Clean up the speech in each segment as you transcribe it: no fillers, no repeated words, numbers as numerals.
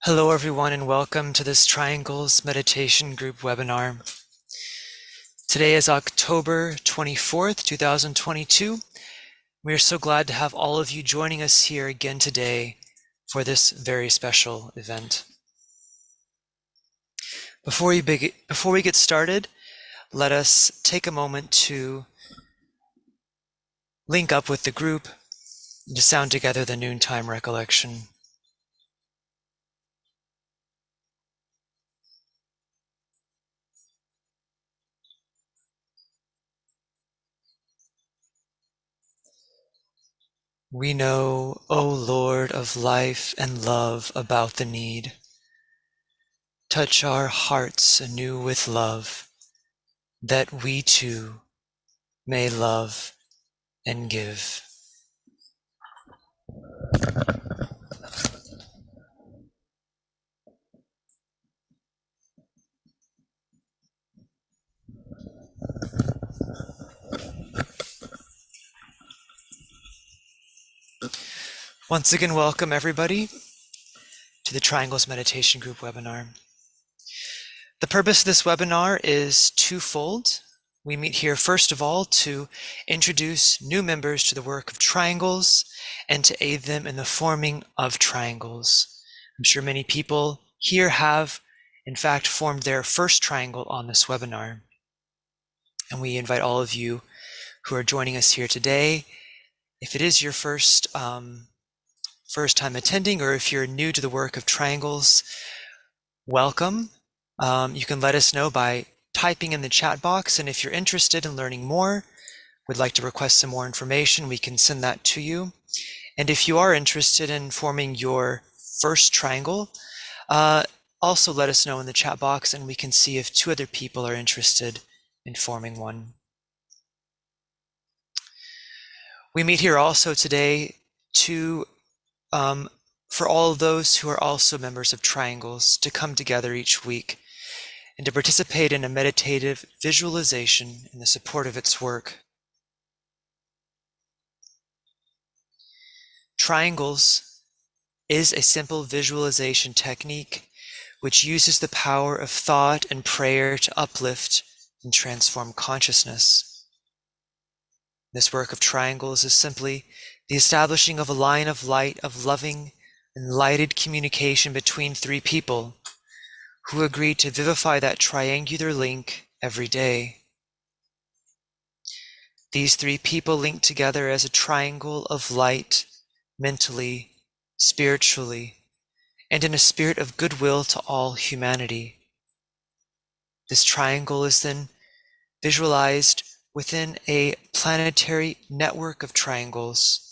Hello everyone and welcome to this Triangles Meditation Group webinar. Today is October 24th, 2022. We are so glad to have all of you joining us here again today for this very special event. Before we get started, let us take a moment to link up with the group and to sound together the noontime recollection. We know, O Lord of life and love, about the need. Touch our hearts anew with love, that we too may love and give. Once again, welcome everybody to the Triangles Meditation Group webinar. The purpose of this webinar is twofold. We meet here first of all to introduce new members to the work of triangles and to aid them in the forming of triangles. I'm sure many people here have in fact formed their first triangle on this webinar. And we invite all of you who are joining us here today, if it is your first time attending, or if you're new to the work of triangles, welcome. You can let us know by typing in the chat box, and if you're interested in learning more, would like to request some more information, we can send that to you. And if you are interested in forming your first triangle, also let us know in the chat box, and we can see if two other people are interested in forming one. We meet here also today for all of those who are also members of triangles to come together each week and to participate in a meditative visualization in the support of its work. Triangles is a simple visualization technique which uses the power of thought and prayer to uplift and transform consciousness. This work of triangles is simply the establishing of a line of light of loving and lighted communication between three people who agree to vivify that triangular link every day. These three people link together as a triangle of light, mentally, spiritually, and in a spirit of goodwill to all humanity. This triangle is then visualized within a planetary network of triangles.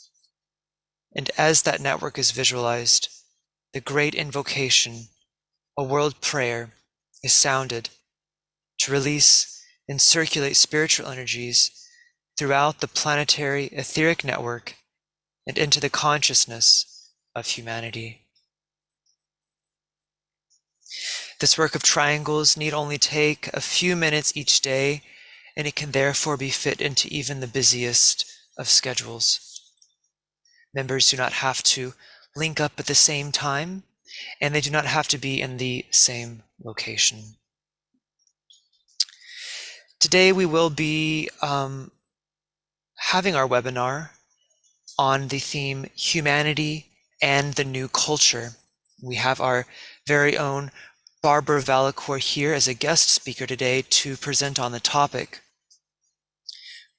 And as that network is visualized, the great invocation, a world prayer, is sounded to release and circulate spiritual energies throughout the planetary etheric network and into the consciousness of humanity. This work of triangles need only take a few minutes each day, and it can therefore be fit into even the busiest of schedules. Members do not have to link up at the same time, and they do not have to be in the same location. Today we will be having our webinar on the theme Humanity and the New Culture. We have our very own Barbara Valacour here as a guest speaker today to present on the topic.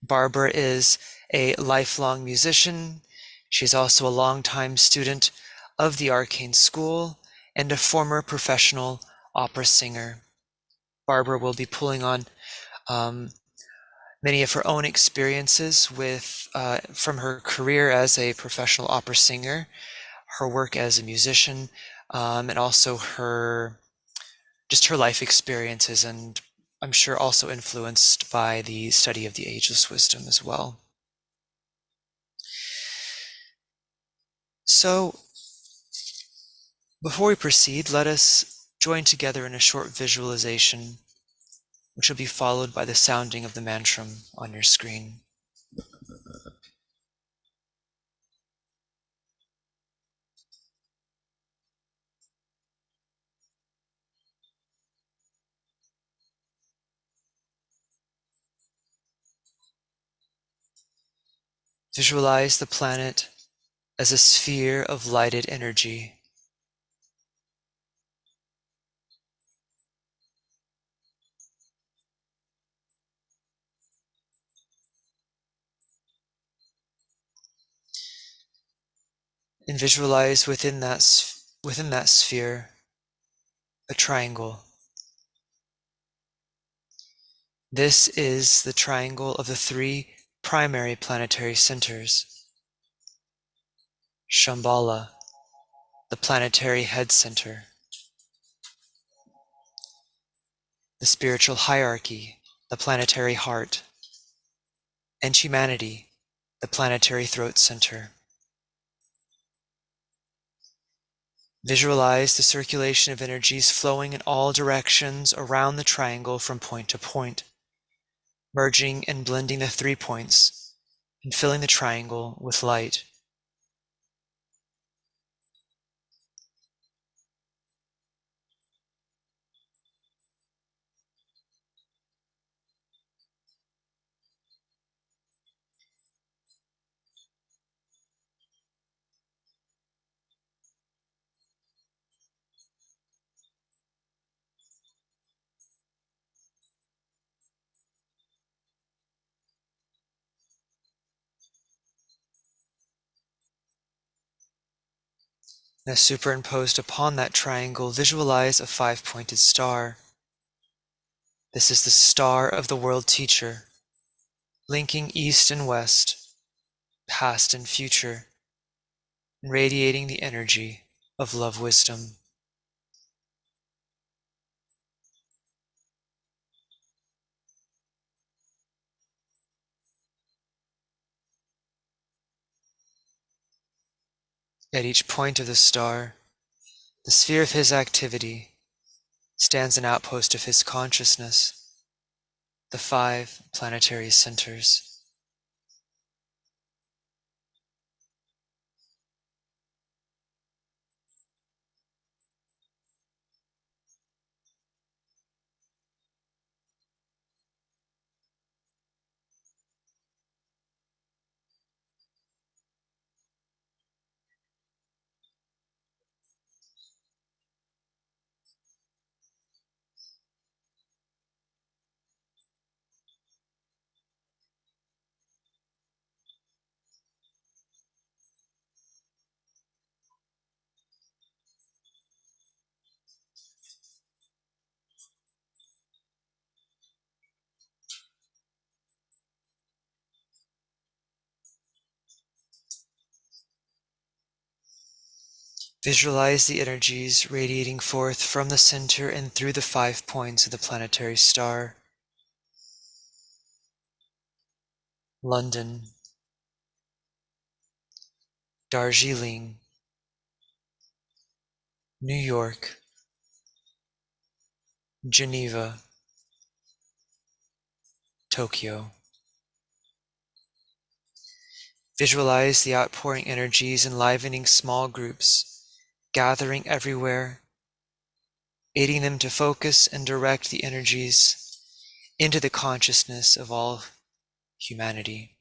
Barbara is a lifelong musician. She's also a longtime student of the Arcane School and a former professional opera singer. Barbara will be pulling on many of her own experiences from her career as a professional opera singer, her work as a musician, and also her life experiences, and I'm sure also influenced by the study of the ageless wisdom as well. So before we proceed, let us join together in a short visualization, which will be followed by the sounding of the mantram on your screen. Visualize the planet as a sphere of lighted energy. And visualize within that sphere a triangle. This is the triangle of the three primary planetary centers. Shambhala, the planetary head center. The spiritual hierarchy, the planetary heart. And humanity, the planetary throat center. Visualize the circulation of energies flowing in all directions around the triangle from point to point, merging and blending the 3 points and filling the triangle with light. Now, superimposed upon that triangle, visualize a 5-pointed star. This is the star of the world teacher, linking east and west, past and future, and radiating the energy of love wisdom. At each point of the star, the sphere of his activity, stands an outpost of his consciousness, the 5 planetary centers. Visualize the energies radiating forth from the center and through the 5 points of the planetary star. London, Darjeeling, New York, Geneva, Tokyo. Visualize the outpouring energies enlivening small groups, gathering everywhere, aiding them to focus and direct the energies into the consciousness of all humanity.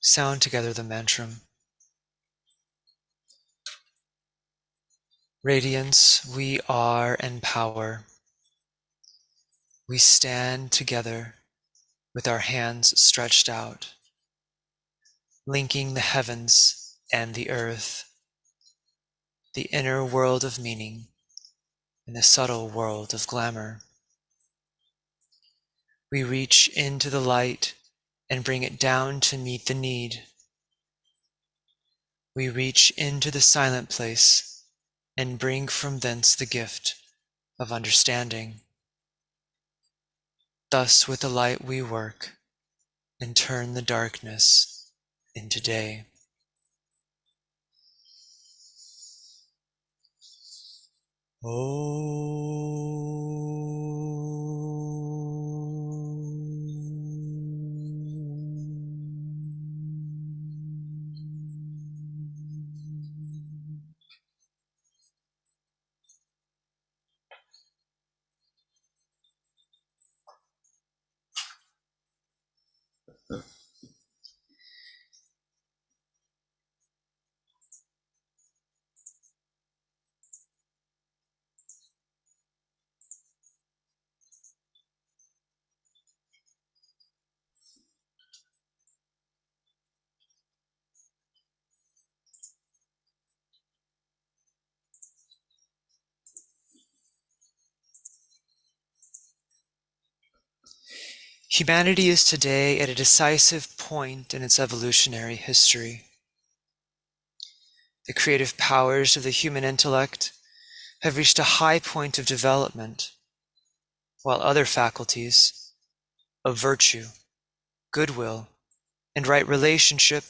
Sound together the mantra. Radiance, we are and power. We stand together with our hands stretched out, linking the heavens and the earth, the inner world of meaning and the subtle world of glamour. We reach into the light and bring it down to meet the need. We reach into the silent place and bring from thence the gift of understanding. Thus with the light we work and turn the darkness into day. Humanity is today at a decisive point in its evolutionary history. The creative powers of the human intellect have reached a high point of development, while other faculties of virtue, goodwill, and right relationship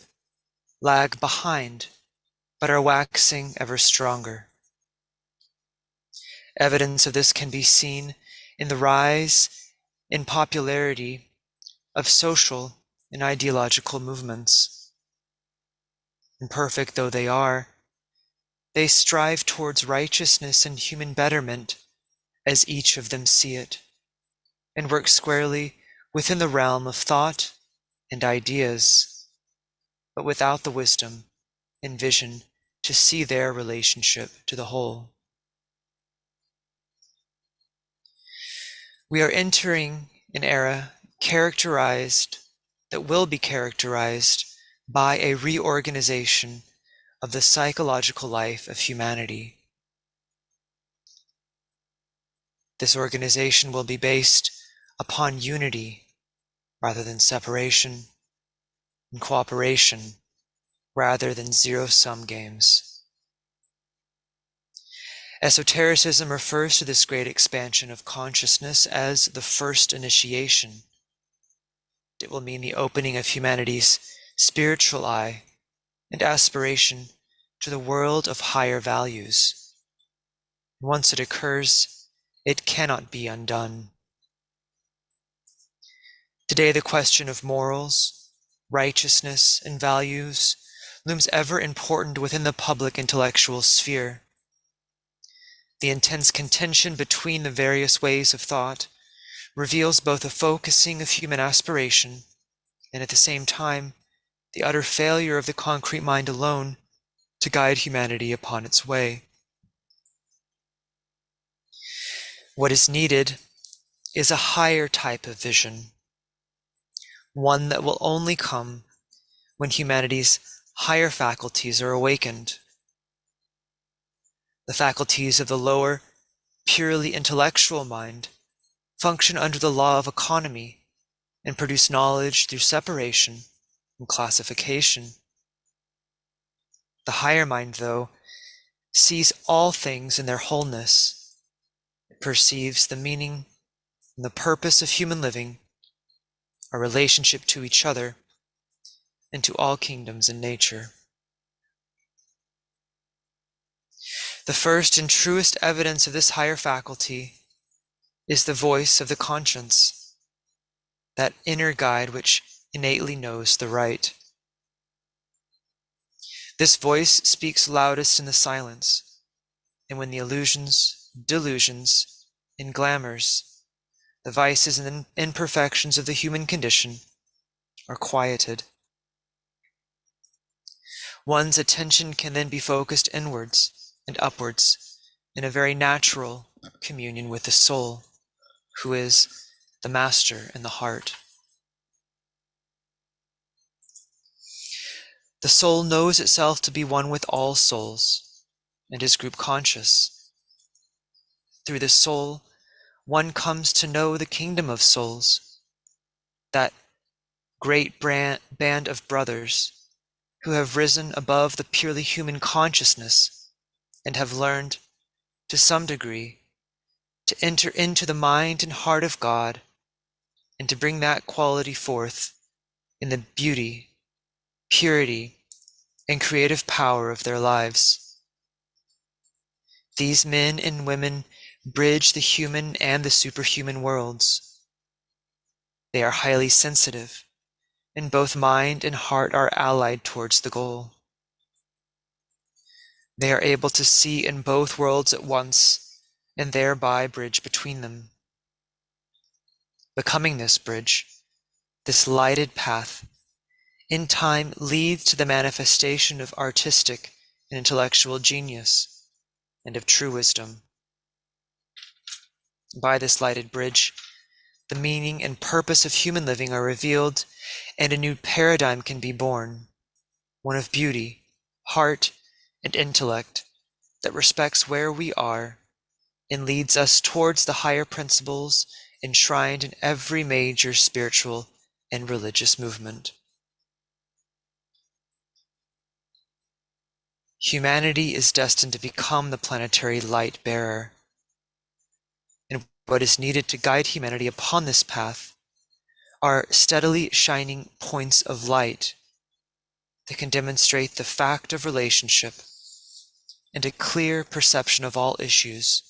lag behind, but are waxing ever stronger. Evidence of this can be seen in the rise in popularity of social and ideological movements. Imperfect though they are, they strive towards righteousness and human betterment as each of them see it, and work squarely within the realm of thought and ideas, but without the wisdom and vision to see their relationship to the whole. We are entering an era that will be characterized by a reorganization of the psychological life of humanity. This organization will be based upon unity rather than separation, and cooperation rather than zero-sum games. Esotericism refers to this great expansion of consciousness as the first initiation. It will mean the opening of humanity's spiritual eye and aspiration to the world of higher values. Once it occurs, it cannot be undone. Today, the question of morals, righteousness, and values looms ever important within the public intellectual sphere. The intense contention between the various ways of thought reveals both a focusing of human aspiration and at the same time the utter failure of the concrete mind alone to guide humanity upon its way. What is needed is a higher type of vision, one that will only come when humanity's higher faculties are awakened. The faculties of the lower, purely intellectual mind function under the law of economy and produce knowledge through separation and classification. The higher mind, though, sees all things in their wholeness. It perceives the meaning and the purpose of human living, our relationship to each other, and to all kingdoms in nature. The first and truest evidence of this higher faculty is the voice of the conscience, that inner guide which innately knows the right. This voice speaks loudest in the silence, and when the illusions, delusions, and glamours, the vices and imperfections of the human condition are quieted. One's attention can then be focused inwards and upwards in a very natural communion with the soul, who is the master in the heart. The soul knows itself to be one with all souls and is group conscious. Through the soul, one comes to know the kingdom of souls, that great band of brothers who have risen above the purely human consciousness and have learned, to some degree, to enter into the mind and heart of God and to bring that quality forth in the beauty, purity, and creative power of their lives. These men and women bridge the human and the superhuman worlds. They are highly sensitive, and both mind and heart are allied towards the goal. They are able to see in both worlds at once, and thereby bridge between them. Becoming this bridge, this lighted path, in time leads to the manifestation of artistic and intellectual genius, and of true wisdom. By this lighted bridge, the meaning and purpose of human living are revealed, and a new paradigm can be born, one of beauty, heart, and intellect that respects where we are and leads us towards the higher principles enshrined in every major spiritual and religious movement. Humanity is destined to become the planetary light bearer, and what is needed to guide humanity upon this path are steadily shining points of light that can demonstrate the fact of relationship and a clear perception of all issues,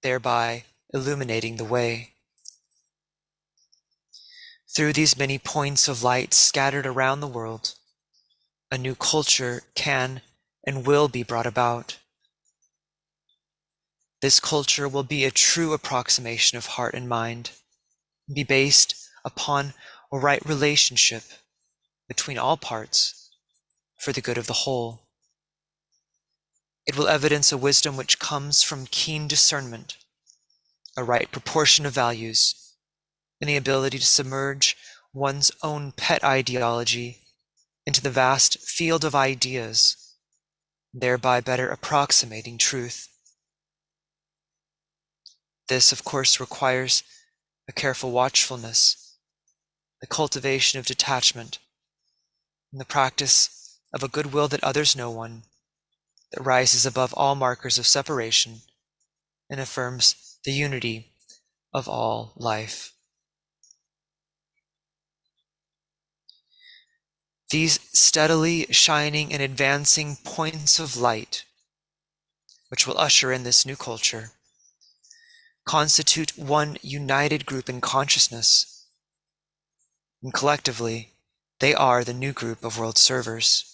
thereby illuminating the way. Through these many points of light scattered around the world, a new culture can and will be brought about. This culture will be a true approximation of heart and mind, be based upon a right relationship between all parts for the good of the whole. It will evidence a wisdom which comes from keen discernment, a right proportion of values, and the ability to submerge one's own pet ideology into the vast field of ideas, thereby better approximating truth. This, of course, requires a careful watchfulness, the cultivation of detachment, and the practice of a goodwill that others know one, that rises above all markers of separation and affirms the unity of all life. These steadily shining and advancing points of light, which will usher in this new culture, constitute one united group in consciousness, and collectively, they are the new group of world servers.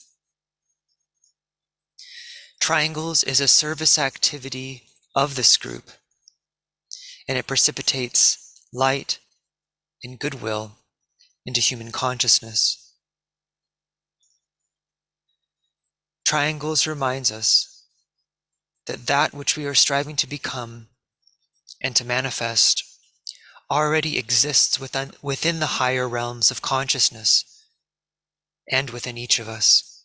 Triangles is a service activity of this group, and it precipitates light and goodwill into human consciousness. Triangles reminds us that that which we are striving to become and to manifest already exists within the higher realms of consciousness and within each of us.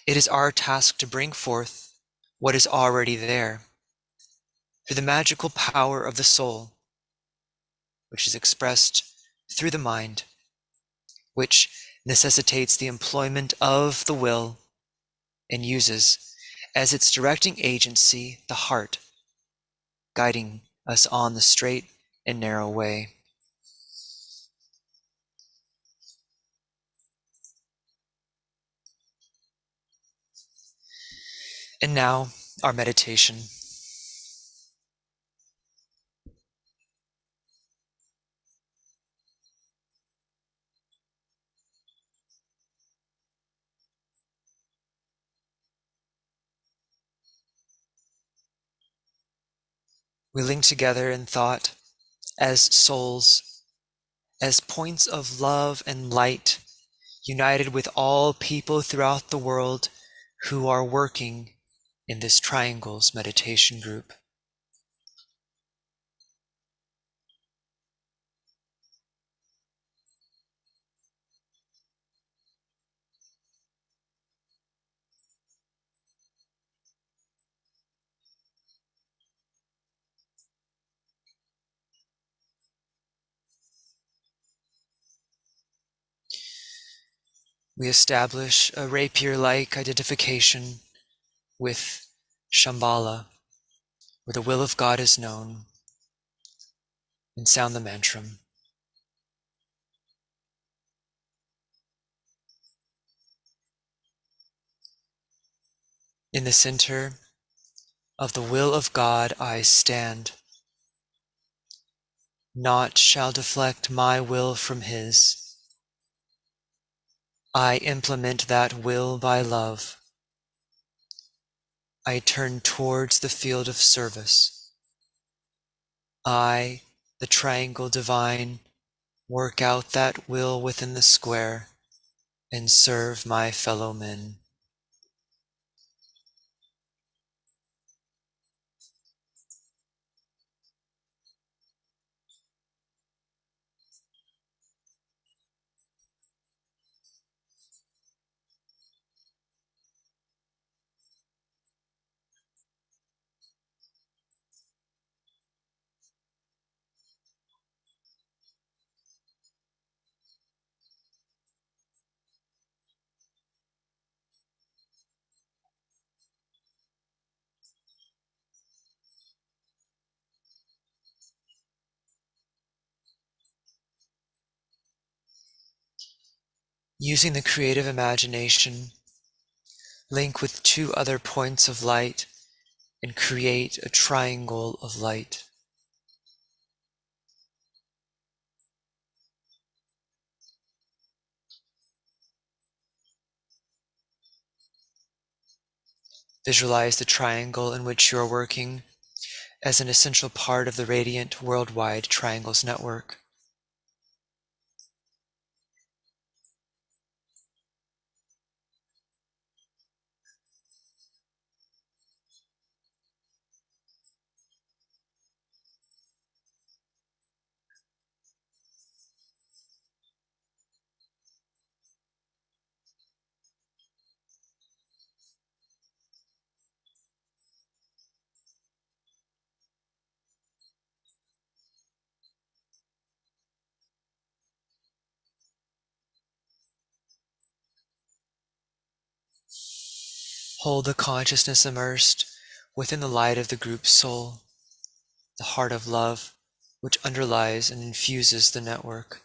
It is our task to bring forth what is already there through the magical power of the soul, which is expressed through the mind, which necessitates the employment of the will and uses as its directing agency the heart, guiding us on the straight and narrow way. And now, our meditation. We link together in thought as souls, as points of love and light, united with all people throughout the world who are working in this Triangles meditation group. We establish a rapier-like identification with Shambhala, where the will of God is known, and sound the mantram. In the center of the will of God I stand. Naught shall deflect my will from His. I implement that will by love. I turn towards the field of service. I, the triangle divine, work out that will within the square and serve my fellow men. Using the creative imagination, link with two other points of light and create a triangle of light. Visualize the triangle in which you are working as an essential part of the radiant worldwide triangles network. Hold the consciousness immersed within the light of the group soul, the heart of love, which underlies and infuses the network.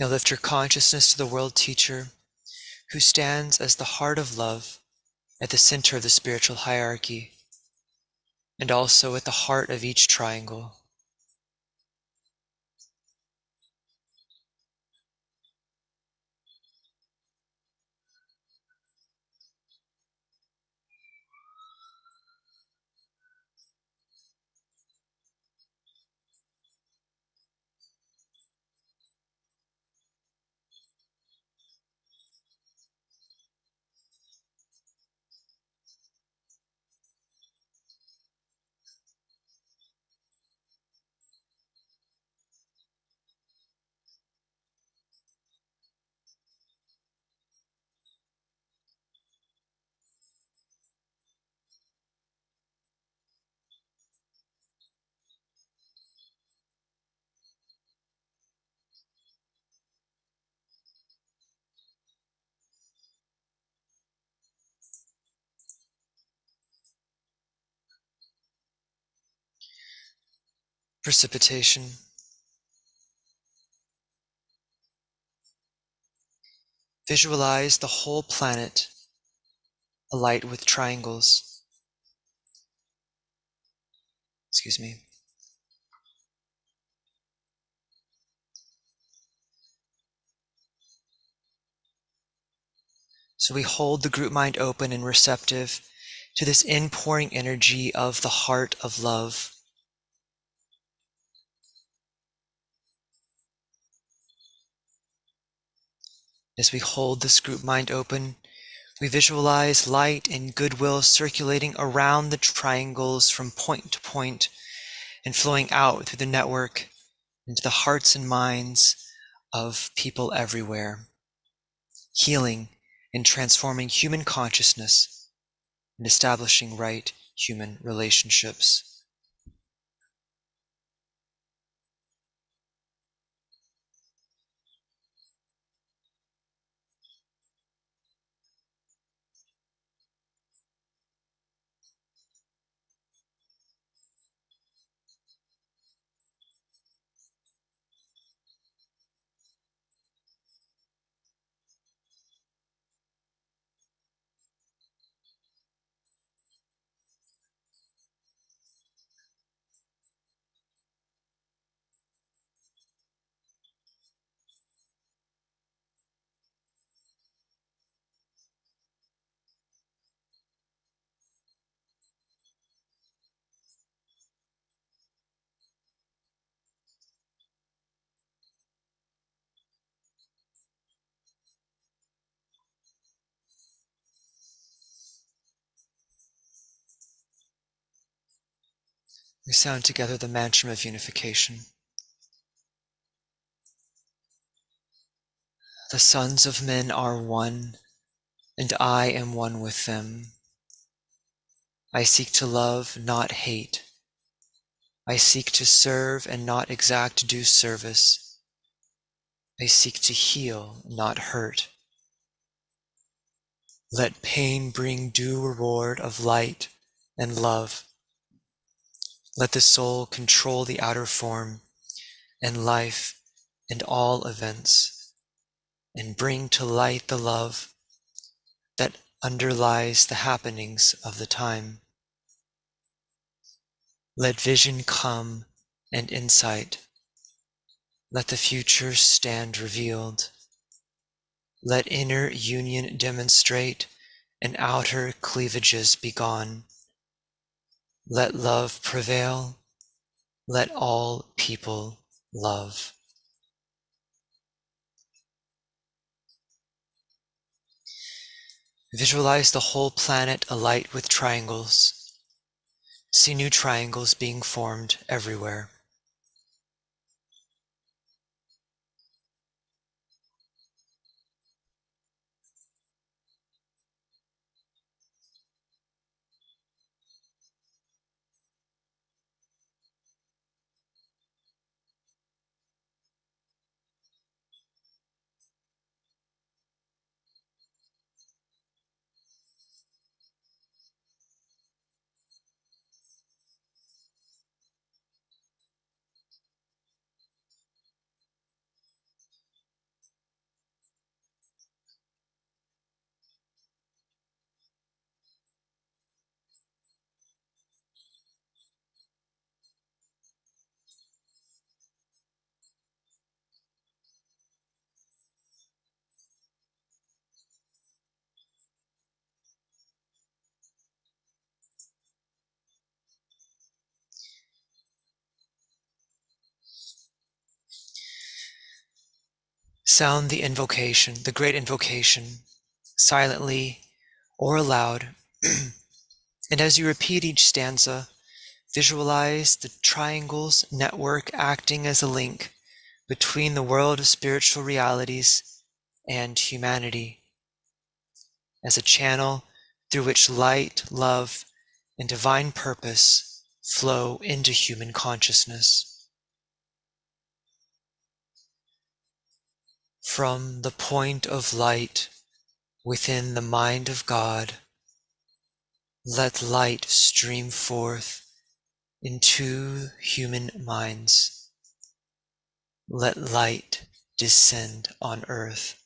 Now lift your consciousness to the world teacher who stands as the heart of love at the center of the spiritual hierarchy and also at the heart of each triangle. Precipitation. Visualize the whole planet alight with triangles. Excuse me. So we hold the group mind open and receptive to this inpouring energy of the heart of love. As we hold this group mind open, we visualize light and goodwill circulating around the triangles from point to point and flowing out through the network into the hearts and minds of people everywhere, healing and transforming human consciousness and establishing right human relationships. We sound together the mantra of unification. The sons of men are one, and I am one with them. I seek to love, not hate. I seek to serve and not exact due service. I seek to heal, not hurt. Let pain bring due reward of light and love. Let the soul control the outer form and life and all events, and bring to light the love that underlies the happenings of the time. Let vision come and insight. Let the future stand revealed. Let inner union demonstrate and outer cleavages be gone. Let love prevail. Let all people love. Visualize the whole planet alight with triangles. See new triangles being formed everywhere. Sound the invocation, the great invocation, silently or aloud. And as you repeat each stanza, visualize the triangles network acting as a link between the world of spiritual realities and humanity, as a channel through which light, love, and divine purpose flow into human consciousness. From the point of light within the mind of God, let light stream forth into human minds. Let light descend on earth.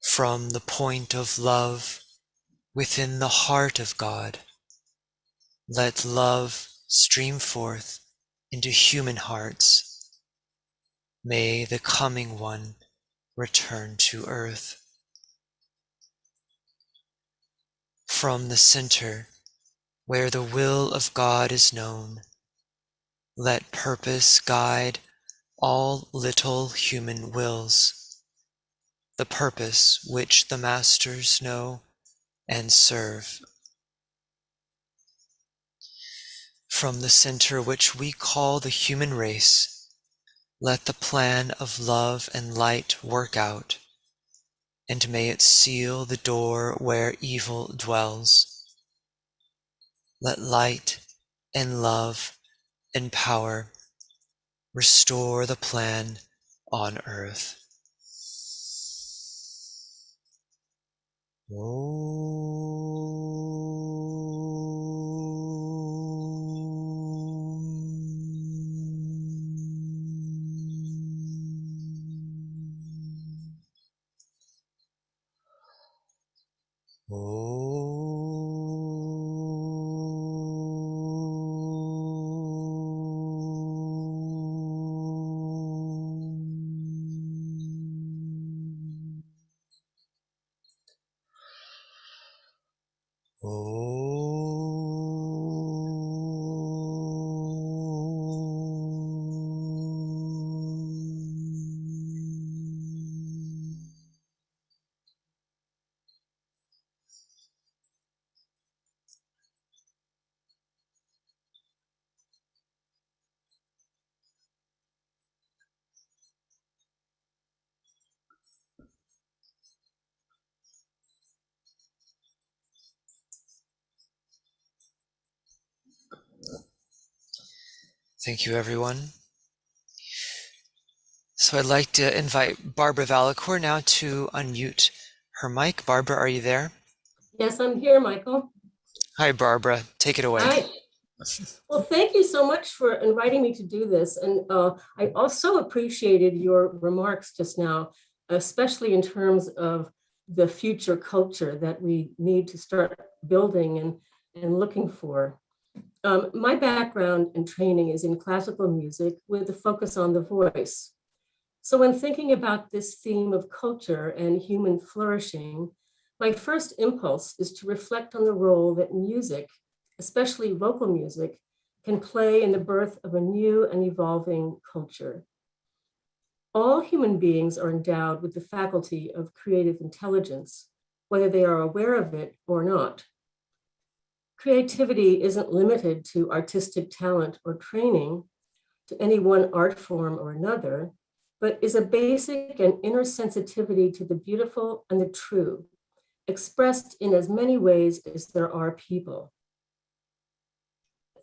From the point of love within the heart of God, let love stream forth into human hearts. May the coming one return to earth. From the center, where the will of God is known, let purpose guide all little human wills, the purpose which the masters know and serve. From the center which we call the human race, let the plan of love and light work out, and may it seal the door where evil dwells. Let light and love and power restore the plan on earth. Thank you, everyone. So I'd like to invite Barbara Valacour now to unmute her mic. Barbara, are you there? Yes, I'm here, Michael. Hi, Barbara. Take it away. Hi. Well, thank you so much for inviting me to do this. And I also appreciated your remarks just now, especially in terms of the future culture that we need to start building and looking for. My background and training is in classical music with a focus on the voice. So when thinking about this theme of culture and human flourishing, my first impulse is to reflect on the role that music, especially vocal music, can play in the birth of a new and evolving culture. All human beings are endowed with the faculty of creative intelligence, whether they are aware of it or not. Creativity isn't limited to artistic talent or training, to any one art form or another, but is a basic and inner sensitivity to the beautiful and the true, expressed in as many ways as there are people.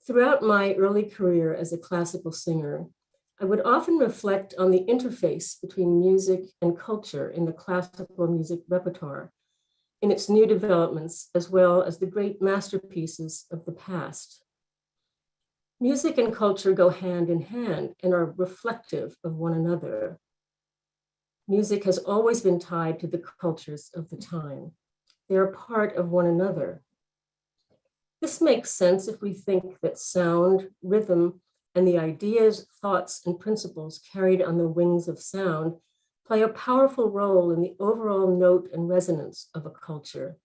Throughout my early career as a classical singer, I would often reflect on the interface between music and culture in the classical music repertoire, in its new developments, as well as the great masterpieces of the past. Music and culture go hand in hand and are reflective of one another. Music has always been tied to the cultures of the time. They are part of one another. This makes sense if we think that sound, rhythm, and the ideas, thoughts, and principles carried on the wings of sound play a powerful role in the overall note and resonance of a culture.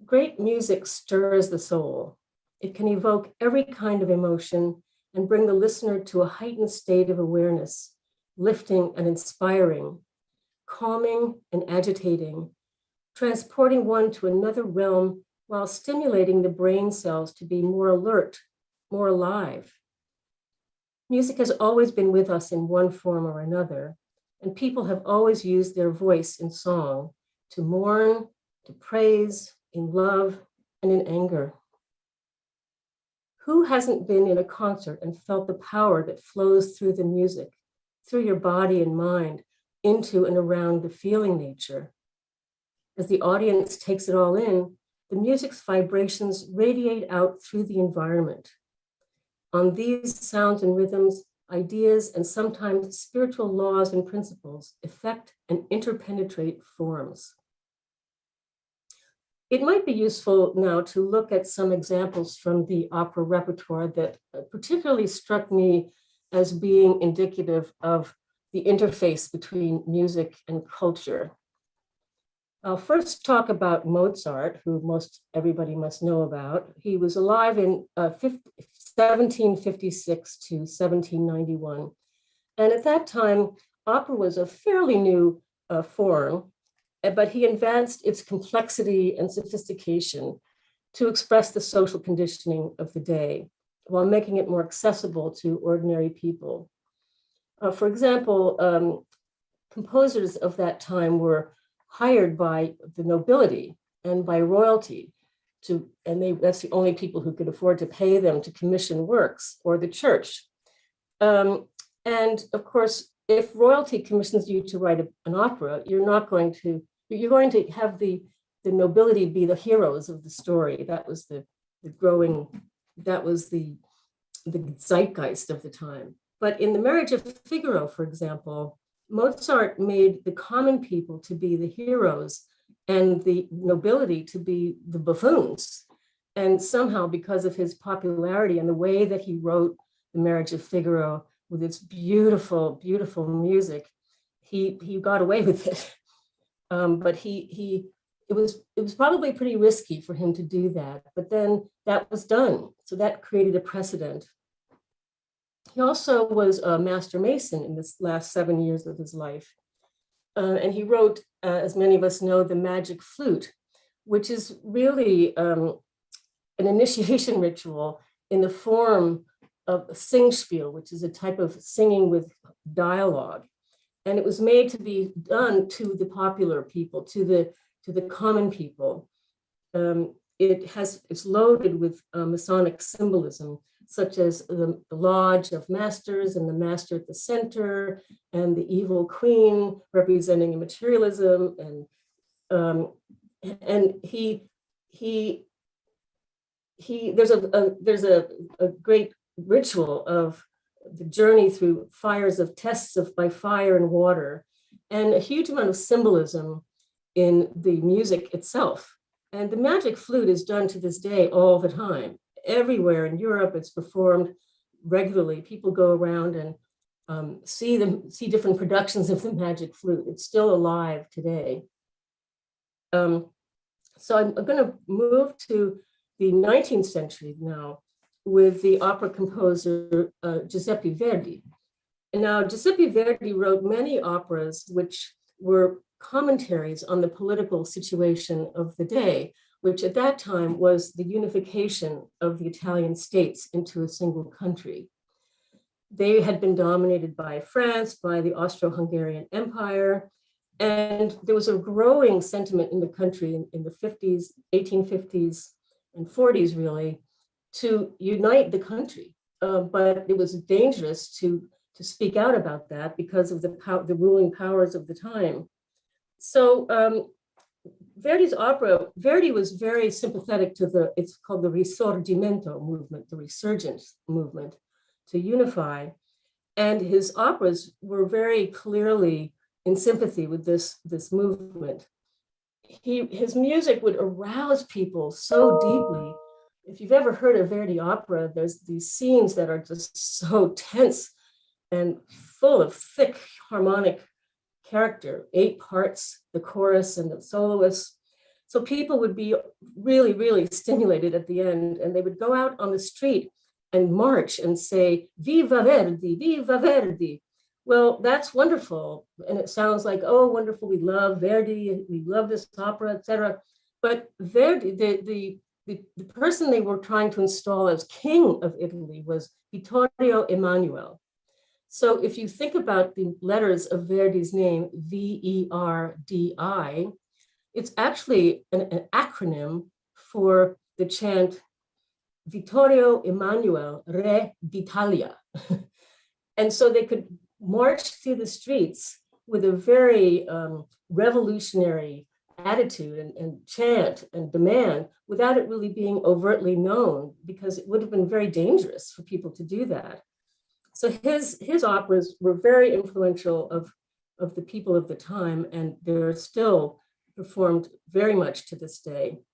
Great music stirs the soul. It can evoke every kind of emotion and bring the listener to a heightened state of awareness, lifting and inspiring, calming and agitating, transporting one to another realm while stimulating the brain cells to be more alert, more alive. Music has always been with us in one form or another, and people have always used their voice in song to mourn, to praise, in love, and in anger. Who hasn't been in a concert and felt the power that flows through the music, through your body and mind, into and around the feeling nature? As the audience takes it all in, the music's vibrations radiate out through the environment. On these sounds and rhythms, ideas and sometimes spiritual laws and principles affect and interpenetrate forms. It might be useful now to look at some examples from the opera repertoire that particularly struck me as being indicative of the interface between music and culture. I'll first talk about Mozart, who most everybody must know about. He was alive in 1756 to 1791. And at that time, opera was a fairly new form, but he advanced its complexity and sophistication to express the social conditioning of the day while making it more accessible to ordinary people. For example, composers of that time were hired by the nobility and by royalty that's the only people who could afford to pay them to commission works, or the church. And of course, if royalty commissions you to write an opera, you're going to have the nobility be the heroes of the story. That was the zeitgeist of the time. But in The Marriage of Figaro, for example, Mozart made the common people to be the heroes and the nobility to be the buffoons. And somehow, because of his popularity and the way that he wrote The Marriage of Figaro with its beautiful, beautiful music, he got away with it. But it was probably pretty risky for him to do that. But then that was done. So that created a precedent. He also was a master mason in the last 7 years of his life. And he wrote, as many of us know, The Magic Flute, which is really an initiation ritual in the form of a singspiel, which is a type of singing with dialogue. And it was made to be done to the popular people, to the common people. It's loaded with Masonic symbolism, such as the lodge of masters and the master at the center, and the evil queen representing materialism. And there's a great ritual of the journey through fires of tests by fire and water, and a huge amount of symbolism in the music itself. And the magic flute is done to this day all the time. Everywhere in Europe, it's performed regularly. People go around and see different productions of the magic flute. It's still alive today. So I'm going to move to the 19th century now with the opera composer Giuseppe Verdi. And now Giuseppe Verdi wrote many operas which were commentaries on the political situation of the day, which at that time was the unification of the Italian states into a single country. They had been dominated by France, by the Austro-Hungarian Empire, and there was a growing sentiment in the country in the 50s, 1850s and 40s really, to unite the country. But it was dangerous to speak out about that because of the ruling powers of the time. So Verdi was very sympathetic to it's called the Risorgimento movement, the resurgence movement, to unify. And his operas were very clearly in sympathy with this movement. His music would arouse people so deeply. If you've ever heard a Verdi opera, there's these scenes that are just so tense and full of thick harmonic character, 8 parts, the chorus and the soloists. So people would be really, really stimulated at the end, and they would go out on the street and march and say, "Viva Verdi, Viva Verdi." Well, that's wonderful. And it sounds like, oh, wonderful, we love Verdi, we love this opera, etc. But Verdi, the person they were trying to install as king of Italy was Vittorio Emanuele. So if you think about the letters of Verdi's name, V-E-R-D-I, it's actually an acronym for the chant, Vittorio Emanuele, Re d'Italia. And so they could march through the streets with a very revolutionary attitude and chant and demand without it really being overtly known, because it would have been very dangerous for people to do that. So his operas were very influential of the people of the time, and they're still performed very much to this day.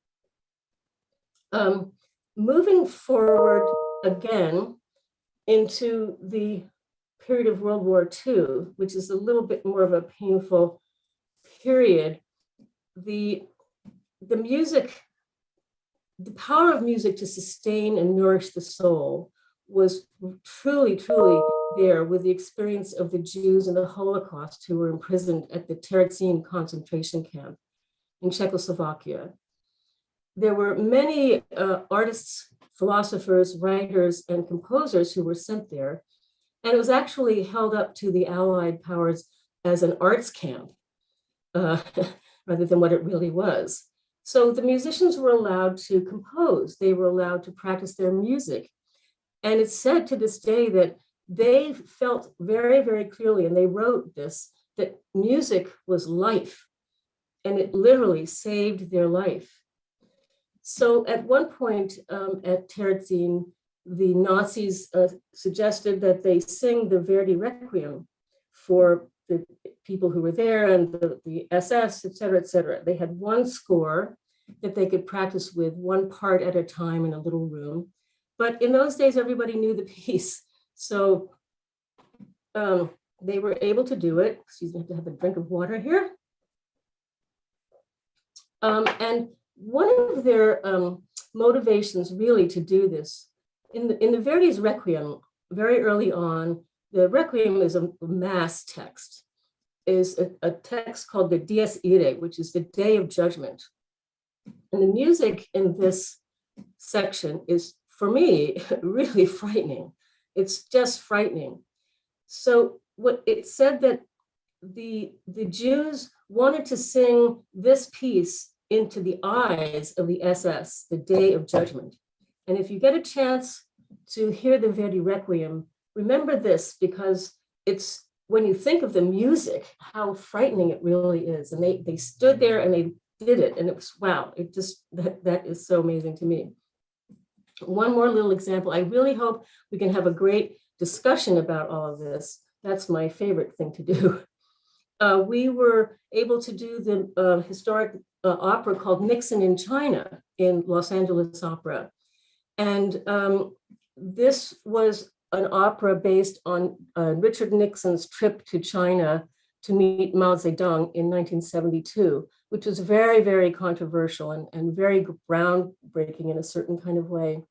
Moving forward again into the period of World War II, which is a little bit more of a painful period, the music, the power of music to sustain and nourish the soul was truly, truly there with the experience of the Jews in the Holocaust who were imprisoned at the Terezin concentration camp in Czechoslovakia. There were many artists, philosophers, writers, and composers who were sent there. And it was actually held up to the Allied powers as an arts camp rather than what it really was. So the musicians were allowed to compose, they were allowed to practice their music. And it's said to this day that they felt very, very clearly, and they wrote this, that music was life, and it literally saved their life. So at one point at Terezin, the Nazis suggested that they sing the Verdi Requiem for the people who were there and the SS, et cetera, et cetera. They had one score that they could practice with, one part at a time in a little room. But in those days, everybody knew the piece. So they were able to do it. Excuse me, I have to have a drink of water here. And one of their motivations really to do this, in the Verdi's Requiem, very early on, the Requiem is a mass text, is a text called the Dies Irae, which is the Day of Judgment. And the music in this section is, for me, really frightening. It's just frightening. So what it said that the Jews wanted to sing this piece into the eyes of the SS, the Day of Judgment. And if you get a chance to hear the Verdi Requiem, remember this, because it's, when you think of the music, how frightening it really is. And they stood there and they did it. And it was, wow, it just, that is so amazing to me. One more little example. I really hope we can have a great discussion about all of this. That's my favorite thing to do. We were able to do the historic opera called Nixon in China in Los Angeles Opera. And this was an opera based on Richard Nixon's trip to China to meet Mao Zedong in 1972, which was very, very controversial and very groundbreaking in a certain kind of way.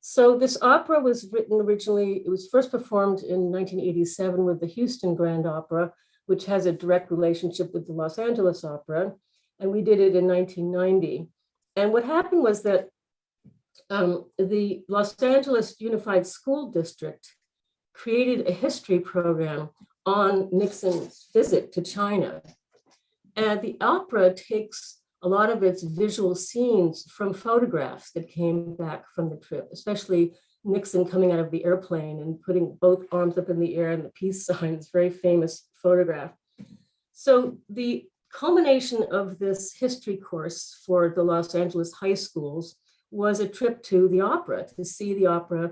So this opera was written originally, it was first performed in 1987 with the Houston Grand Opera, which has a direct relationship with the Los Angeles Opera. And we did it in 1990. And what happened was that the Los Angeles Unified School District created a history program on Nixon's visit to China. And the opera takes a lot of its visual scenes from photographs that came back from the trip, especially Nixon coming out of the airplane and putting both arms up in the air and the peace signs, very famous photograph. So the culmination of this history course for the Los Angeles high schools was a trip to the opera, to see the opera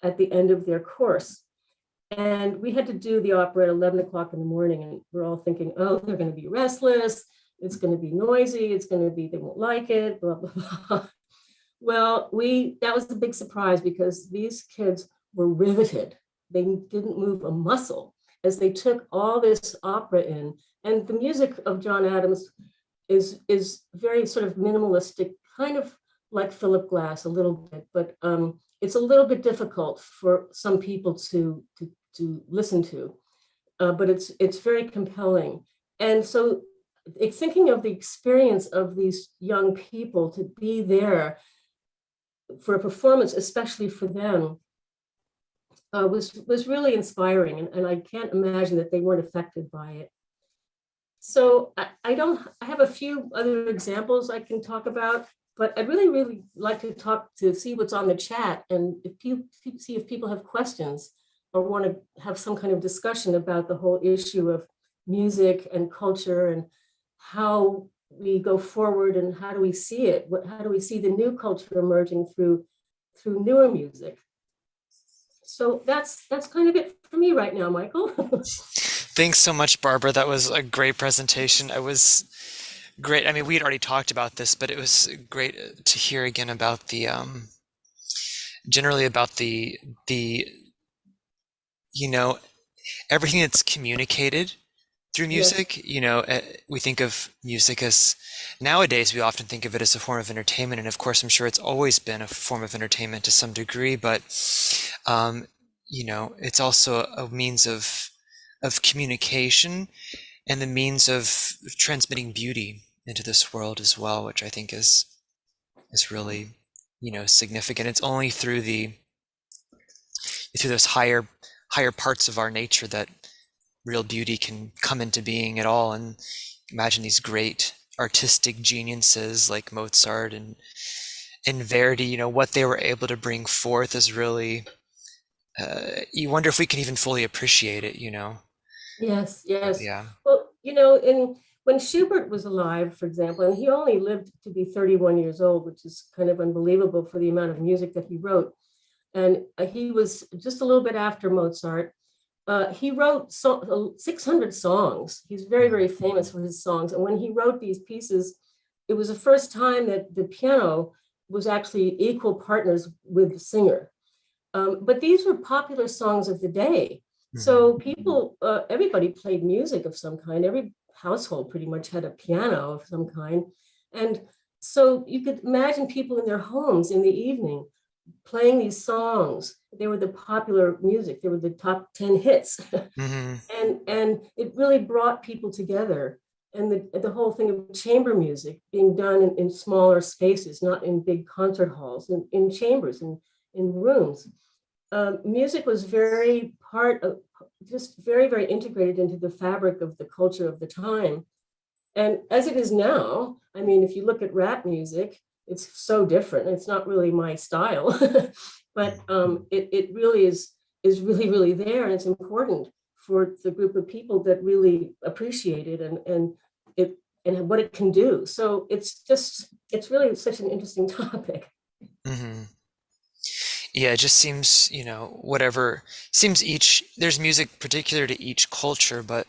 at the end of their course. And we had to do the opera at 11 o'clock in the morning, and we're all thinking, oh, they're going to be restless, it's going to be noisy, it's going to be, they won't like it, blah, blah, blah. Well, that was the big surprise, because these kids were riveted. They didn't move a muscle as they took all this opera in. And the music of John Adams is very sort of minimalistic, kind of like Philip Glass a little bit, but it's a little bit difficult for some people to listen to, but it's very compelling. And so thinking of the experience of these young people to be there for a performance, especially for them, was really inspiring, and I can't imagine that they weren't affected by it. So I have a few other examples I can talk about, but I'd really, really like to see what's on the chat, and see if people have questions or want to have some kind of discussion about the whole issue of music and culture and how we go forward and how do we see it? How do we see the new culture emerging through newer music? So that's kind of it for me right now, Michael. Thanks so much, Barbara. That was a great presentation. It was great. I mean, we had already talked about this, but it was great to hear again about the generally about the you know, everything that's communicated through Yes, music, we think of music as, nowadays we often think of it as a form of entertainment, and of course I'm sure it's always been a form of entertainment to some degree, but um, it's also a means of communication and the means of transmitting beauty into this world as well, which I think is really, significant. It's only through those higher parts of our nature that real beauty can come into being at all. And imagine these great artistic geniuses like Mozart and Verdi, what they were able to bring forth is really, you wonder if we can even fully appreciate it. yes, But yes. yeah. Well, in when Schubert was alive, for example, and he only lived to be 31 years old, which is kind of unbelievable for the amount of music that he wrote. And he was just a little bit after Mozart. He wrote 600 songs. He's very, very famous for his songs. And when he wrote these pieces, it was the first time that the piano was actually equal partners with the singer. But these were popular songs of the day. Mhm. So everybody played music of some kind. Every household pretty much had a piano of some kind. And so you could imagine people in their homes in the evening playing these songs. They were the popular music. They were the top 10 hits. Mhm. and it really brought people together. And the whole thing of chamber music being done in smaller spaces, not in big concert halls, in chambers, in rooms. Music was very part of, just very, very integrated into the fabric of the culture of the time. And as it is now, I mean, if you look at rap music, it's so different. It's not really my style, but it really is really, really there. And it's important for the group of people that really appreciate it it and what it can do. So it's really such an interesting topic. Mhm. Yeah, it just seems, whatever seems there's music particular to each culture, but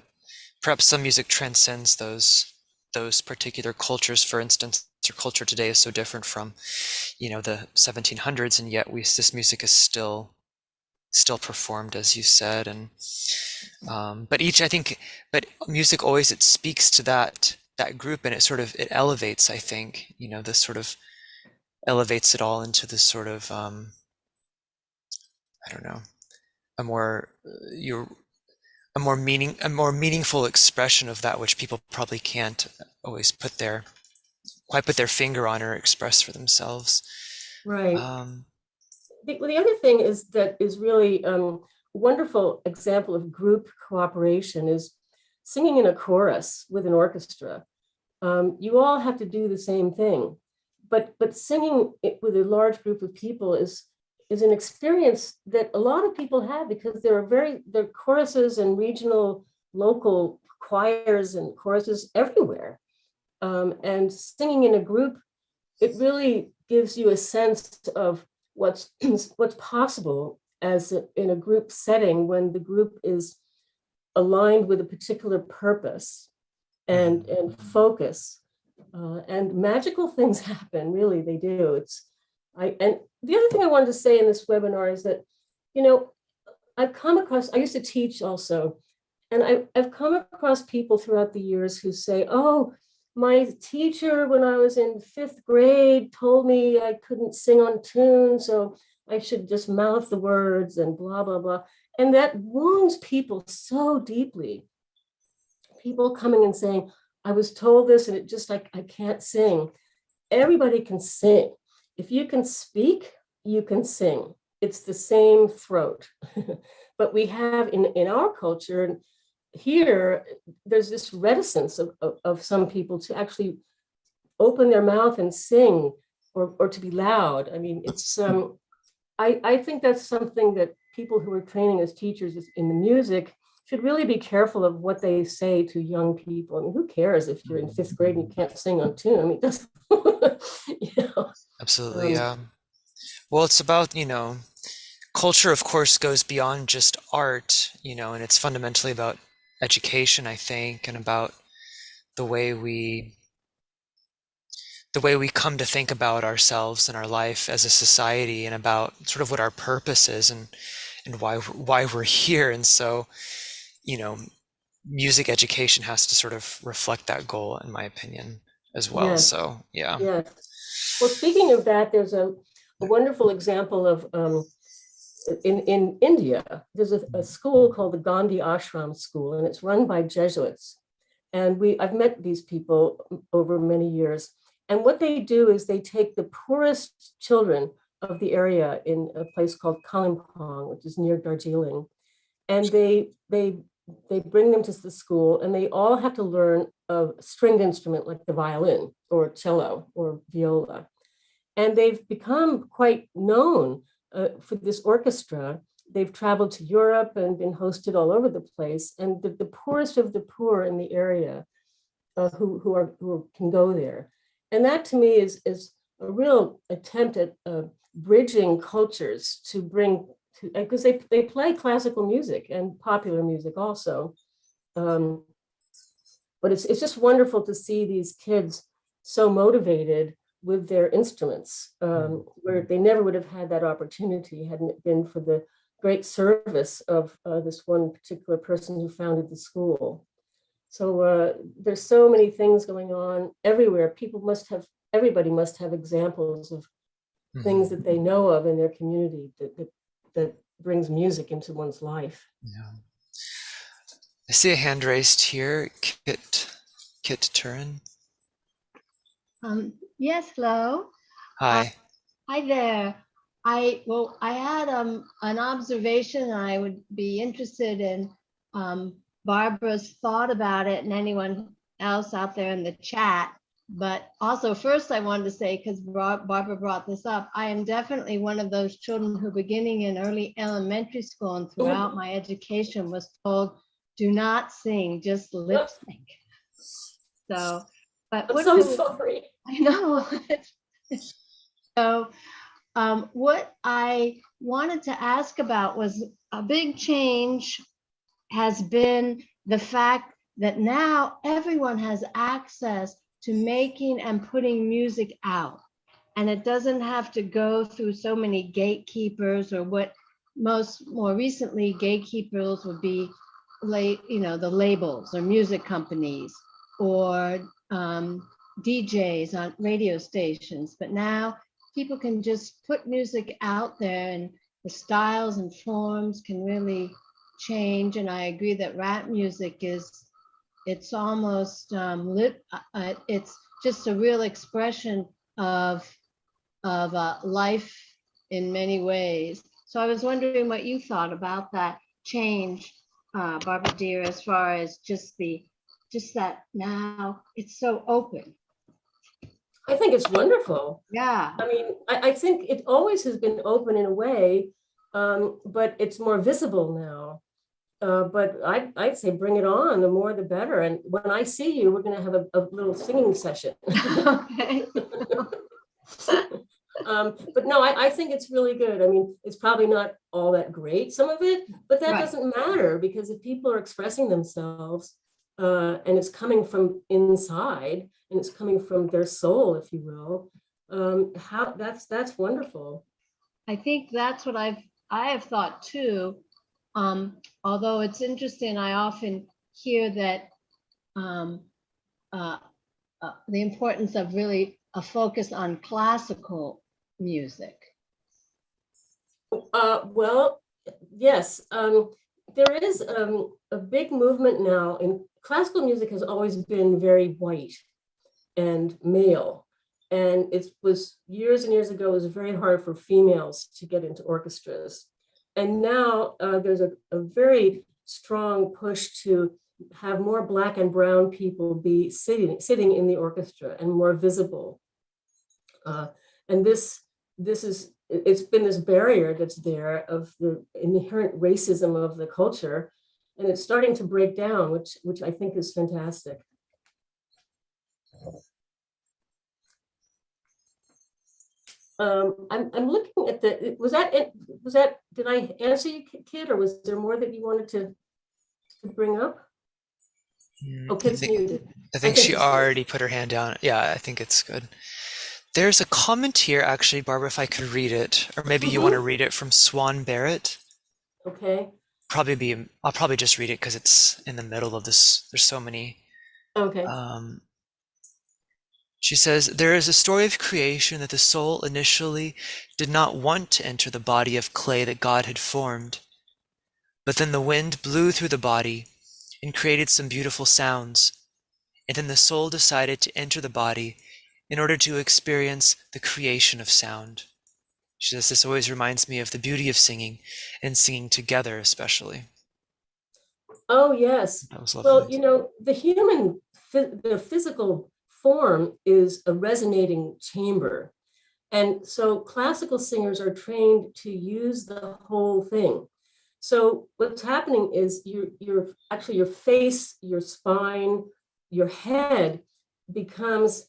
perhaps some music transcends those particular cultures. For instance, our culture today is so different from, the 1700s, and yet this music is still performed, as you said. And but I think, but music always, it speaks to that group, and it elevates, I think, this sort of elevates it all into this sort of, I don't know, a more your a more meaningful expression of that which people probably can't always quite put their finger on or express for themselves. Right. Um, The other thing is that is really wonderful example of group cooperation is singing in a chorus with an orchestra. You all have to do the same thing, but singing it with a large group of people is an experience that a lot of people have because there are choruses and regional local choirs and choruses everywhere. And singing in a group, it really gives you a sense of what's what's possible in a group setting when the group is aligned with a particular purpose mhm, and focus. And magical things happen, really, they do. And the other thing I wanted to say in this webinar is that, you know, I used to teach also, and I've come across people throughout the years who say, oh, my teacher when I was in fifth grade told me I couldn't sing on tune, so I should just mouth the words and blah, blah, blah. And that wounds people so deeply. People coming and saying, I was told this and it just like, I can't sing. Everybody can sing. If you can speak, you can sing. It's the same throat. But we have in our culture here, there's this reticence of some people to actually open their mouth and sing or to be loud. I mean, I think that's something that people who are training as teachers in the music should really be careful of what they say to young people. I mean, who cares if you're in fifth grade and you can't sing on tune? I mean, it doesn't, you know, absolutely, um, yeah. Well, it's about, culture, of course, goes beyond just art, and it's fundamentally about education, I think, and about the way we the way we come to think about ourselves and our life as a society, and about sort of what our purpose is. and why we're here. And so, you know, music education has to sort of reflect that goal, in my opinion, as well. Yes, So yeah. yes. Well, speaking of that, there's a wonderful example of in India. There's a school called the Gandhi Ashram School, and it's run by Jesuits. And I've met these people over many years. And what they do is they take the poorest children of the area in a place called Kalimpong, which is near Darjeeling, and they bring them to the school, and they all have to learn a stringed instrument like the violin or cello or viola. And they've become quite known for this orchestra. They've traveled to Europe and been hosted all over the place. And the poorest of the poor in the area who can go there. And that to me is a real attempt at bridging cultures to bring, because they play classical music and popular music also. But it's just wonderful to see these kids so motivated with their instruments, where they never would have had that opportunity hadn't it been for the great service of this one particular person who founded the school. So there's so many things going on everywhere. Everybody must have examples of things that they know of in their community that brings music into one's life. Yeah. I see a hand raised here, Kit Turin. Yes, hello. Hi. Hi there. I had an observation. I would be interested in Barbara's thought about it and anyone else out there in the chat. But also first I wanted to say, because Barbara brought this up, I am definitely one of those children who beginning in early elementary school and throughout my education was told, do not sing, just lip sync. So, but I'm so sorry. I know. So what I wanted to ask about was a big change has been the fact that now everyone has access to making and putting music out. And it doesn't have to go through so many gatekeepers, or what more recently gatekeepers would be, the labels or music companies or DJs on radio stations. But now people can just put music out there, and the styles and forms can really change. And I agree that rap music it's almost it's just a real expression of life in many ways. So I was wondering what you thought about that change, Barbara dear, as far as just that now it's so open. I think it's wonderful. Yeah. I mean, I think it always has been open in a way, but it's more visible now. But I'd say bring it on, the more the better. And when I see you, we're going to have a little singing session. Okay. But no, I think it's really good. I mean, it's probably not all that great, some of it, but that doesn't matter, because if people are expressing themselves and it's coming from inside and it's coming from their soul, if you will, that's wonderful. I think that's what I have thought too. Although it's interesting, I often hear that the importance of really a focus on classical music. Well, yes, there is a big movement now, and classical music has always been very white and male. And it was years and years ago, it was very hard for females to get into orchestras. And now there's a very strong push to have more Black and brown people be sitting in the orchestra and more visible. And it's been this barrier that's there of the inherent racism of the culture, and it's starting to break down, which I think is fantastic. I'm looking at did I answer you, Kit, or was there more that you wanted to bring up? Oh, Kit's muted. I think she already put her hand down. Yeah, I think it's good. There's a comment here, actually, Barbara, if I could read it, or maybe you want to read it, from Swan Barrett. Okay. I'll probably just read it because it's in the middle of this. There's so many. Okay. She says, there is a story of creation that the soul initially did not want to enter the body of clay that God had formed. But then the wind blew through the body and created some beautiful sounds. And then the soul decided to enter the body in order to experience the creation of sound. She says, this always reminds me of the beauty of singing and singing together, especially. Oh, yes. That was Well, lovely. you know, the physical form is a resonating chamber. And so classical singers are trained to use the whole thing. So what's happening is actually your face, your spine, your head becomes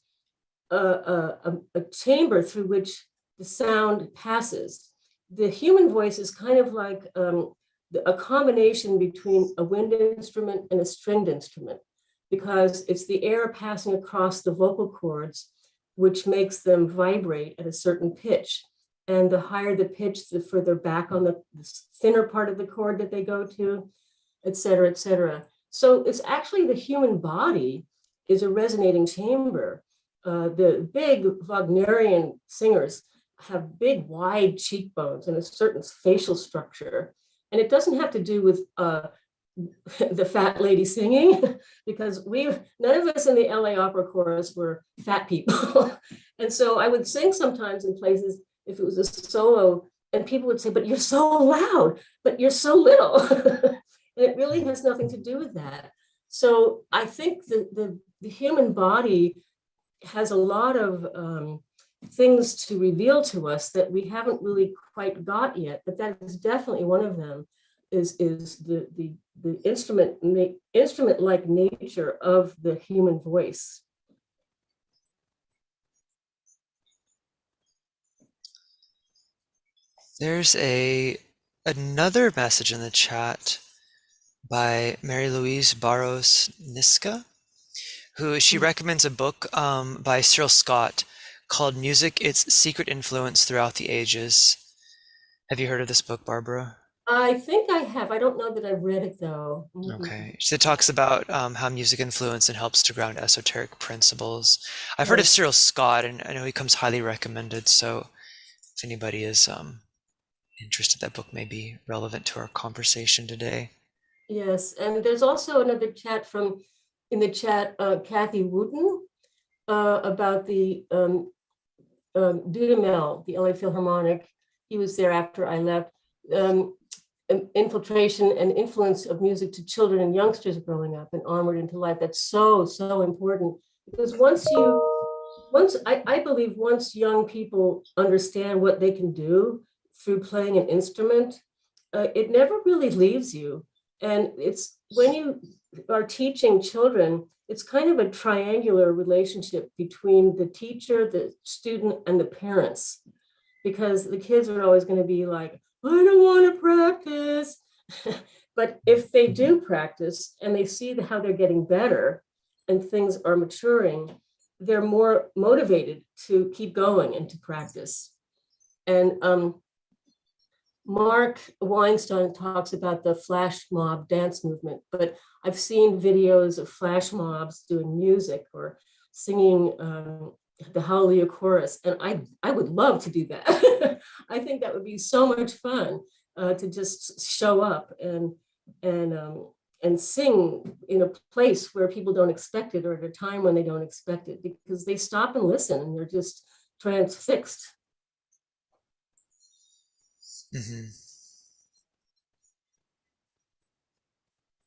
a chamber through which the sound passes. The human voice is kind of like a combination between a wind instrument and a stringed instrument, because it's the air passing across the vocal cords, which makes them vibrate at a certain pitch. And the higher the pitch, the further back on the thinner part of the cord that they go to, et cetera, et cetera. So it's actually the human body is a resonating chamber. The big Wagnerian singers have big, wide cheekbones and a certain facial structure. And it doesn't have to do with the fat lady singing, because none of us in the LA Opera Chorus were fat people. And so I would sing sometimes in places if it was a solo, and people would say, but you're so loud, but you're so little. And it really has nothing to do with that. So I think the human body has a lot of things to reveal to us that we haven't really quite got yet, but that is definitely one of them, is the instrument-like nature of the human voice. There's another message in the chat by Mary Louise Barros Niska, who she recommends a book by Cyril Scott called Music, Its Secret Influence Throughout the Ages. Have you heard of this book, Barbara? I think I have. I don't know that I've read it though. Okay. It talks about how music influences and helps to ground esoteric principles. I've heard of Cyril Scott, and I know he comes highly recommended. So if anybody is interested, that book may be relevant to our conversation today. Yes, and there's also another chat in the chat, Kathy Wooten, about the Dudamel, the LA Philharmonic. He was there after I left. Infiltration and influence of music to children and youngsters growing up and onward into life. That's so, so important, because I believe once young people understand what they can do through playing an instrument, it never really leaves you. And it's when you are teaching children, it's kind of a triangular relationship between the teacher, the student, and the parents, because the kids are always going to be like, I don't want to practice. But if they do practice and they see how they're getting better and things are maturing, they're more motivated to keep going and to practice. And Mark Weinstein talks about the flash mob dance movement, but I've seen videos of flash mobs doing music or singing the Hallelujah chorus, and I would love to do that. I think that would be so much fun to just show up and sing in a place where people don't expect it, or at a time when they don't expect it, because they stop and listen and they're just transfixed. Mm-hmm.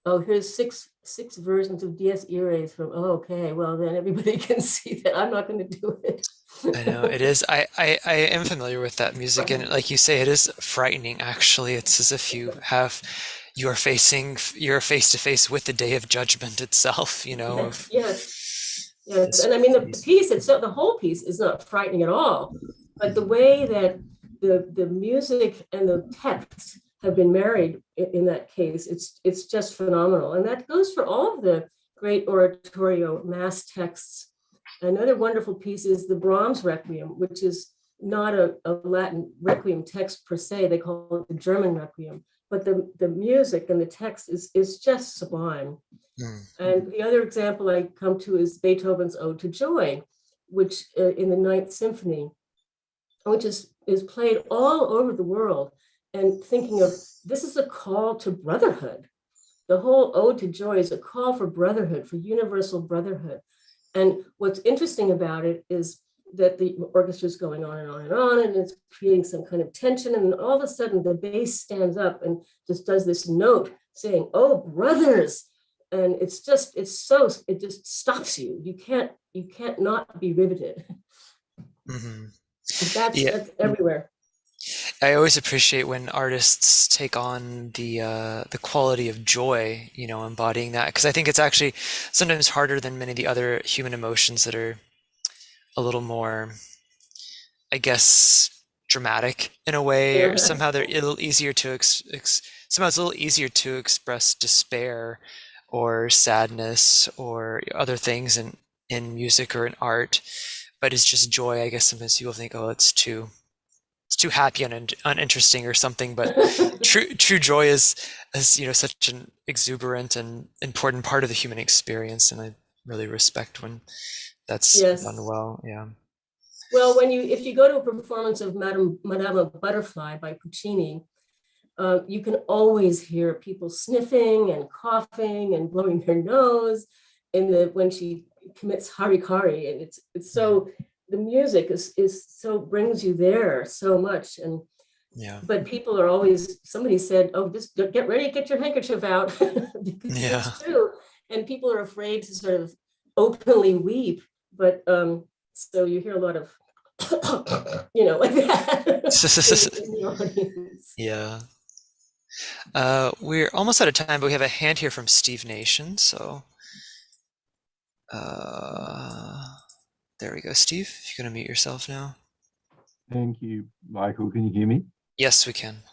Oh, here's six versions of Dies Irae from, oh, okay, well then everybody can see that I'm not going to do it. I know it is. I am familiar with that music, and like you say, it is frightening. Actually, it's as if you're face to face with the day of judgment itself. You know. Yes. And I mean the piece itself, the whole piece is not frightening at all, but the way that the music and the text have been married in that case, it's just phenomenal. And that goes for all of the great oratorio mass texts. Another wonderful piece is the Brahms Requiem, which is not a Latin Requiem text per se. They call it the German Requiem. but the music and the text is just sublime. And the other example I come to is Beethoven's Ode to Joy, which in the Ninth Symphony, which is played all over the world. And thinking of, this is a call to brotherhood. The whole Ode to Joy is a call for brotherhood, for universal brotherhood. And what's interesting about it is that the orchestra is going on and on and on, and it's creating some kind of tension. And then all of a sudden the bass stands up and just does this note saying, "Oh, brothers." And it just stops you. You can't not be riveted. That's everywhere. I always appreciate when artists take on the quality of joy, embodying that, because I think it's actually sometimes harder than many of the other human emotions that are a little more, I guess, dramatic in a way, or somehow they're a little easier to somehow it's a little easier to express despair or sadness or other things in music or in art. But it's just joy. I guess sometimes people think, oh, it's too happy and uninteresting or something. But true joy is such an exuberant and important part of the human experience, and I really respect when that's done well. Yeah. Well, if you go to a performance of Madame Butterfly by Puccini, you can always hear people sniffing and coughing and blowing their nose when she commits harikari, and it's so, the music is so, brings you there so much. And but people are always, somebody said, "Oh, just get ready, get your handkerchief out," because it's true, and people are afraid to sort of openly weep. But so you hear a lot of like that in the audience. Yeah. We're almost out of time, but we have a hand here from Steve Nation. So there we go, Steve. If you're going to mute yourself now. Thank you, Michael. Can you hear me? Yes, we can.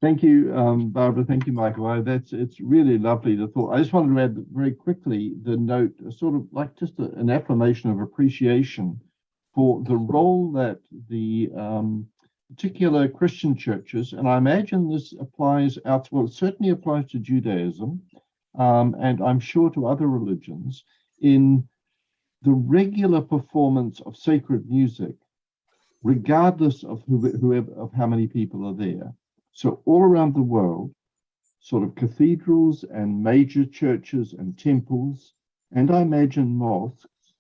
Thank you, Barbara. Thank you, Michael. It's really lovely, the thought. I just wanted to add very quickly the note, sort of like just an affirmation of appreciation for the role that the particular Christian churches, and I imagine this applies it certainly applies to Judaism, and I'm sure to other religions, in the regular performance of sacred music, regardless of of how many people are there. So all around the world, sort of cathedrals and major churches and temples, and I imagine mosques,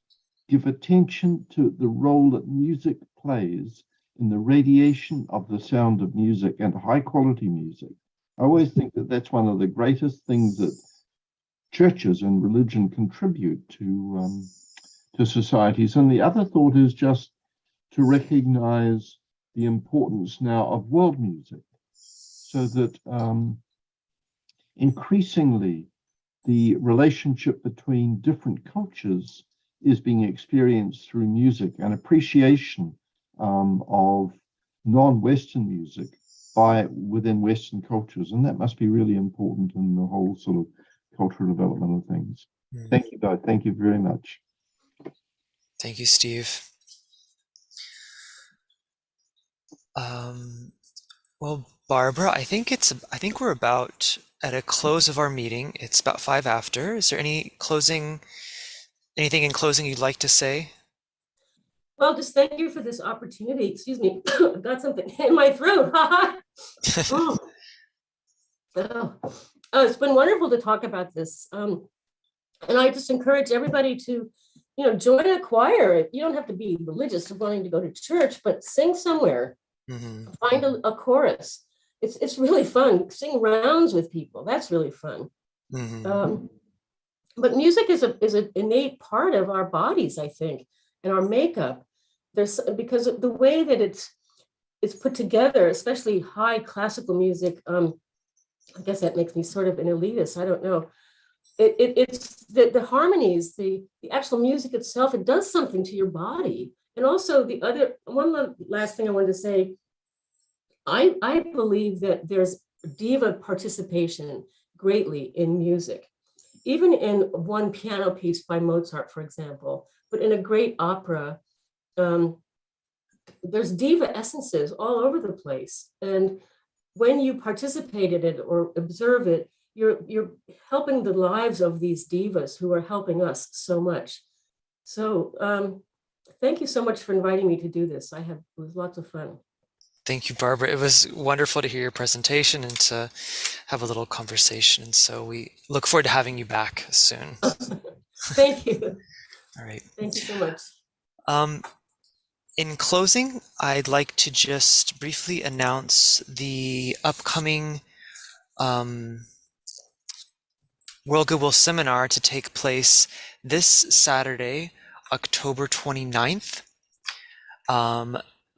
give attention to the role that music plays in the radiation of the sound of music and high quality music. I always think that that's one of the greatest things that churches and religion contribute to societies. And the other thought is just to recognize the importance now of world music, so that increasingly the relationship between different cultures is being experienced through music, and appreciation of non-Western music within Western cultures. And that must be really important in the whole sort of cultural development of things. Thank you both. Thank you very much. Thank you, Steve. Well, Barbara, I think we're about at a close of our meeting. It's about 5 after. Is there anything in closing you'd like to say? Well, just thank you for this opportunity. Excuse me, I've got something in my throat. It's been wonderful to talk about this. And I just encourage everybody to, join a choir. You don't have to be religious or wanting to go to church, but sing somewhere. Find a chorus. It's really fun. Sing rounds with people. That's really fun. But music is an innate part of our bodies, I think, and our makeup. Because of the way that it's put together, especially high classical music. I guess that makes me sort of an elitist. I don't know. It's the harmonies, the actual music itself. It does something to your body. And also one last thing I wanted to say, I believe that there's diva participation greatly in music, even in one piano piece by Mozart, for example, but in a great opera, there's diva essences all over the place. And when you participate in it or observe it, you're helping the lives of these divas who are helping us so much. So thank you so much for inviting me to do this. It was lots of fun. Thank you, Barbara. It was wonderful to hear your presentation and to have a little conversation. And so we look forward to having you back soon. Thank you. All right. Thank you so much. In closing, I'd like to just briefly announce the upcoming World Goodwill Seminar to take place this Saturday, October 29th.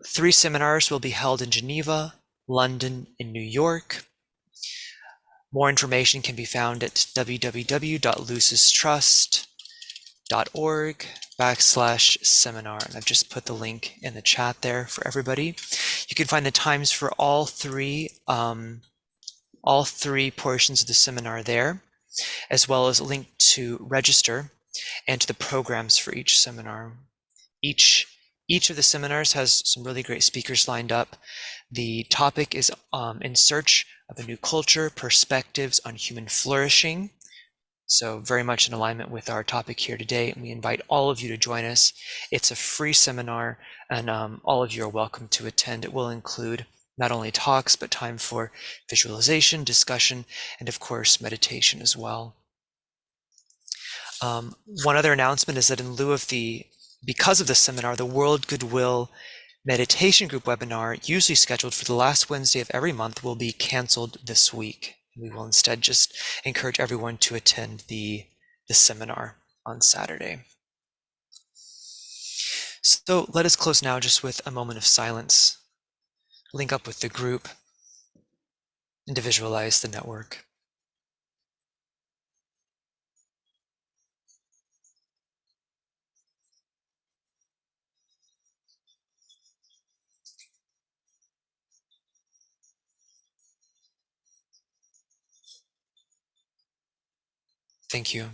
3 seminars will be held in Geneva, London, and New York. More information can be found at www.lucistrust.org/seminar. And I've just put the link in the chat there for everybody. You can find the times for all three portions of the seminar there, as well as a link to register and to the programs for each seminar. Each of the seminars has some really great speakers lined up. The topic is in search of a new culture, perspectives on human flourishing. So very much in alignment with our topic here today. And we invite all of you to join us. It's a free seminar, and all of you are welcome to attend. It will include not only talks, but time for visualization, discussion, and of course, meditation as well. One other announcement is that because of the seminar, the World Goodwill Meditation Group webinar, usually scheduled for the last Wednesday of every month, will be canceled this week. We will instead just encourage everyone to attend the seminar on Saturday. So let us close now just with a moment of silence, link up with the group, and to visualize the network. Thank you.